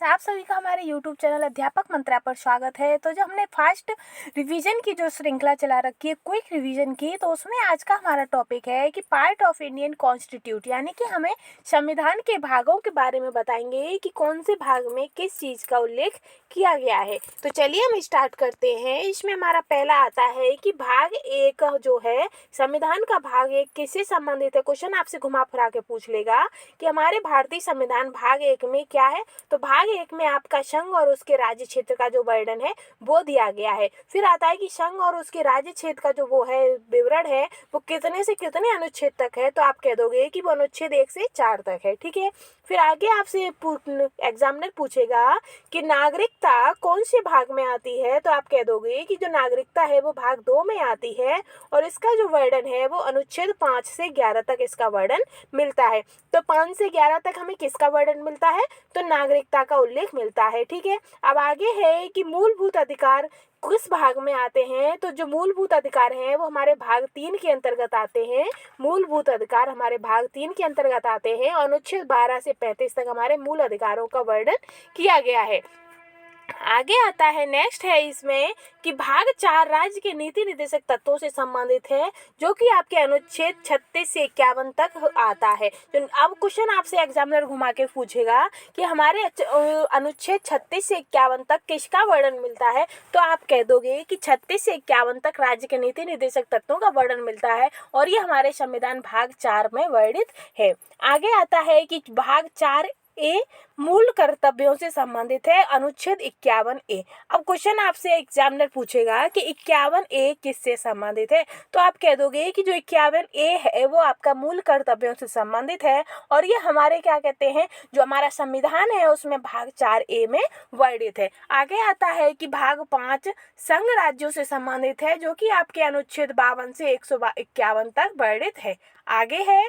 आप सभी का हमारे YouTube चैनल अध्यापक मंत्रा पर स्वागत है। तो जो हमने फास्ट रिवीजन की जो श्रृंखला चला रखी है, क्विक रिवीजन की, तो उसमें आज का हमारा टॉपिक है कि पार्ट ऑफ इंडियन कॉन्स्टिट्यूट, यानी कि हमें संविधान के भागों के बारे में बताएंगे कि कौन से भाग में किस चीज़ का उल्लेख किया गया है। तो चलिए हम स्टार्ट करते हैं। इसमें हमारा पहला आता है कि भाग एक जो है, संविधान का भाग एक किससे संबंधित है। क्वेश्चन आपसे घुमा फिरा के पूछ लेगा कि हमारे भारतीय संविधान भाग एक में क्या है। तो भाग एक में आपका संघ और उसके राज्य क्षेत्र का जो वर्णन है वो दिया गया है। फिर आता है कि संघ और उसके राज्य क्षेत्र का जो वो है विवरण है वो कितने से कितने अनुच्छेद तक है। तो आप कह दोगे कि वो अनुच्छेद 1 से 4 तक है। ठीक है। फिर आगे आपसे एग्जामिनर पूछेगा कि नागरिकता कौन से भाग में आती है। तो आप कह दोगे कि जो नागरिकता है वो भाग 2 में आती है और इसका जो वर्णन है वो अनुच्छेद 5 से 11 तक इसका वर्णन मिलता है। तो 5 से 11 तक हमें किसका वर्णन मिलता है? तो नागरिकता का उल्लेख मिलता है। ठीक है। अब आगे है कि मूलभूत अधिकार किस भाग में आते हैं। तो जो मूलभूत अधिकार हैं वो हमारे भाग 3 के अंतर्गत आते हैं। मूलभूत अधिकार हमारे भाग 3 के अंतर्गत आते हैं। अनुच्छेद 12 से 35 तक हमारे मूल अधिकारों का वर्णन किया गया है। आगे आता है, नेक्स्ट है इसमें कि भाग 4 राज्य के नीति निर्देशक तत्वों से संबंधित है, जो कि आपके अनुच्छेद 36 से 51 तक आता है। तो अब क्वेश्चन आपसे एग्जामिनर घुमा के पूछेगा कि हमारे अनुच्छेद 36 से 51 तक किसका वर्णन मिलता है। तो आप कह दोगे कि 36 से 51 तक राज्य के नीति निर्देशक तत्वों का वर्णन मिलता है और ये हमारे संविधान भाग 4 में वर्णित है। आगे आता है कि भाग 4 ए मूल कर्तव्यों से संबंधित है, अनुच्छेद 51 ए। अब क्वेश्चन आपसे एग्जामिनर पूछेगा कि 51 ए किससे संबंधित है। तो आप कह दोगे कि जो 51 ए है वो आपका मूल कर्तव्यों से संबंधित है और ये हमारे क्या कहते हैं, जो हमारा संविधान है उसमें भाग 4 ए में वर्णित है। आगे आता है कि भाग 5 संघ राज्यों से संबंधित है, जो कि आपके अनुच्छेद 52 से 151 तक वर्णित है। आगे है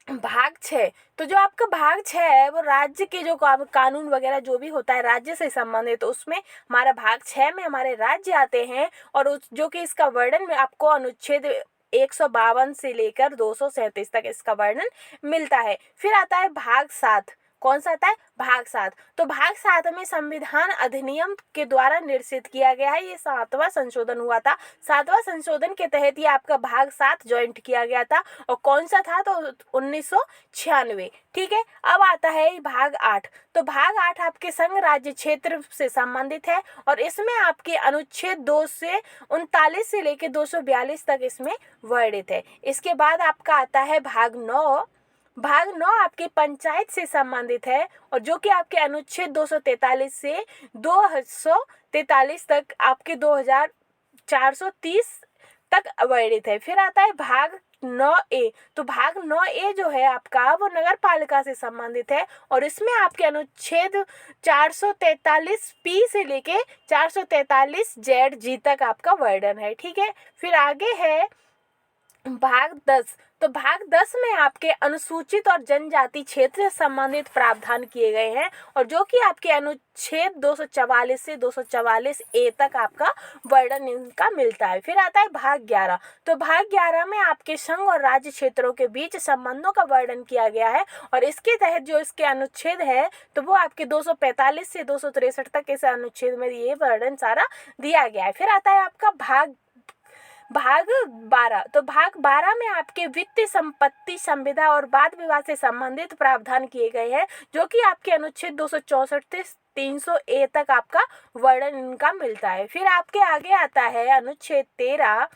भाग 6। तो जो आपका भाग 6 है वो राज्य के जो कानून वगैरह जो भी होता है राज्य से संबंधित, तो उसमें हमारा भाग 6 में हमारे राज्य आते हैं और उस जो कि इसका वर्णन में आपको अनुच्छेद 152 से लेकर 237 तक इसका वर्णन मिलता है। फिर आता है भाग 7। कौन सा आता है? भाग 7। तो भाग 7 में संविधान अधिनियम के द्वारा निर्देशित किया गया है। ये 7वां संशोधन हुआ था। 7वां संशोधन के तहत ये आपका भाग 7 ज्वाइंट किया गया था और कौन सा था? तो 1996। ठीक है। अब आता है भाग 8। तो भाग 8 आपके संघ राज्य क्षेत्र से संबंधित है और इसमें आपके अनुच्छेद 2 से 39 से लेकर 242 तक इसमें वर्णित है। इसके बाद आपका आता है भाग 9। भाग 9 आपके पंचायत से संबंधित है और जो कि आपके अनुच्छेद 243 से 243 तक आपके 2430 तक वर्णित है। फिर आता है भाग 9A। तो भाग 9A जो है आपका वो नगर पालिका से संबंधित है और इसमें आपके अनुच्छेद 443P से लेके 443ZG तक आपका वर्णन है। ठीक है। फिर आगे है भाग 10। तो भाग 10 में आपके अनुसूचित और जनजाति क्षेत्र से संबंधित प्रावधान किए गए हैं और जो कि आपके अनुच्छेद 244 से 244 ए तक आपका वर्णन इनका मिलता है। फिर आता है भाग 11। तो भाग 11 में आपके संघ और राज्य क्षेत्रों के बीच संबंधों का वर्णन किया गया है और इसके तहत जो इसके अनुच्छेद है तो वो आपके 245 से 263 तक इस अनुच्छेद में ये वर्णन सारा दिया गया है। फिर आता है आपका भाग 12। तो भाग 12 में आपके वित्तीय संपत्ति संविदा और वाद विवाद से संबंधित प्रावधान किए गए हैं, जो कि आपके अनुच्छेद 264 से 300 ए तक आपका वर्णन इनका मिलता है। फिर आपके आगे आता है अनुच्छेद 13,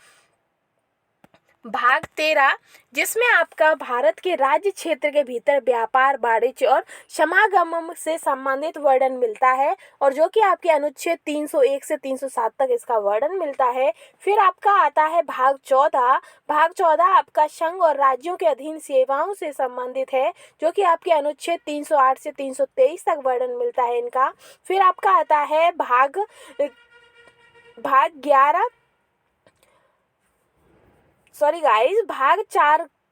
भाग 13, जिसमें आपका भारत के राज्य क्षेत्र के भीतर व्यापार, वाणिज्य और समागम से संबंधित वर्णन मिलता है और जो कि आपके अनुच्छेद 301 से 307 तक इसका वर्णन मिलता है। फिर आपका आता है भाग 14। भाग 14 आपका संघ और राज्यों के अधीन सेवाओं से संबंधित है, जो कि आपके अनुच्छेद 308 से 323 तक वर्णन मिलता है इनका। फिर आपका आता है भाग 11, सॉरी गाइस, भाग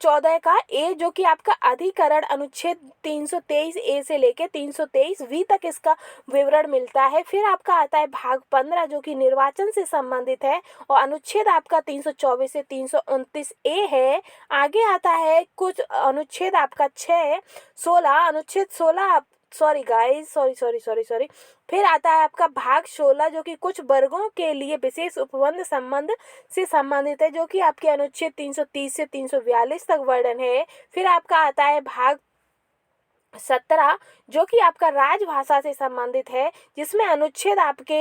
14 का ए, जो कि आपका अधिकरण अनुच्छेद 323 ए से लेके 323 वी तक इसका विवरण मिलता है। फिर आपका आता है भाग 15, जो कि निर्वाचन से संबंधित है और अनुच्छेद आपका 324 से 329 ए है। आगे आता है कुछ अनुच्छेद आपका 16 अनुच्छेद 16 sorry guys, sorry sorry sorry sorry. फिर आता है आपका भाग 16 जो कि कुछ वर्गों के लिए विशेष उपबंध संबंध से संबंधित है, जो कि आपके अनुच्छेद 330 से 342 तक वर्णन है। फिर आपका आता है भाग 17 जो कि आपका राजभाषा से संबंधित है, जिसमें अनुच्छेद आपके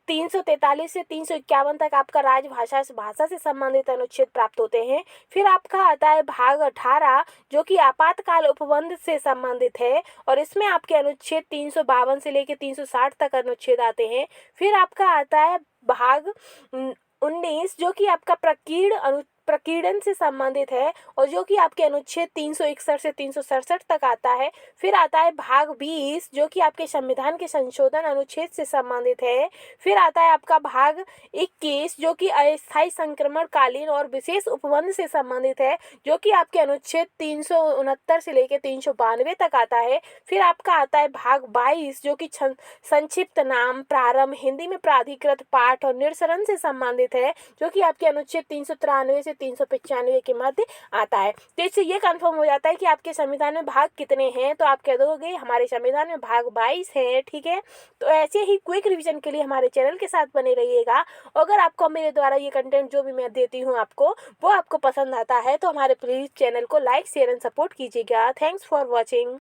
343 से 351 तक आपका राजभाषा भाषा से संबंधित अनुच्छेद प्राप्त होते हैं। फिर आपका आता है भाग 18 जो कि आपातकाल उपबंध से संबंधित है, और इसमें आपके अनुच्छेद 352 से लेकर 360 तक अनुच्छेद आते हैं। फिर आपका आता है भाग 19 जो कि आपका प्रकीर्णन से संबंधित है, और जो कि आपके अनुच्छेद 361 से 367 तक आता है। फिर आता है भाग 20 जो कि आपके संविधान के संशोधन अनुच्छेद से संबंधित है। फिर आता है आपका भाग 21 जो कि अस्थायी संक्रमणकालीन और विशेष उपबंध से संबंधित है, जो कि आपके अनुच्छेद 369 से लेकर 392 तक आता है। फिर आपका आता है भाग 22 जो कि संक्षिप्त नाम, प्रारंभ, हिंदी में प्राधिकृत पाठ और निरसरण से संबंधित है, जो कि आपके अनुच्छेद 393 से 395 के मध्य आता है। तो इससे ये कंफर्म हो जाता है कि आपके संविधान में भाग कितने हैं, तो आप कह दोगे हमारे संविधान में भाग 22 हैं। ठीक है, तो ऐसे ही क्विक रिवीजन के लिए हमारे चैनल के साथ बने रहिएगा। अगर आपको मेरे द्वारा ये कंटेंट जो भी मैं देती हूँ आपको, वो आपको पसंद आता है, तो हमारे प्लीज चैनल को लाइक, शेयर एंड सपोर्ट कीजिएगा। Thanks for watching.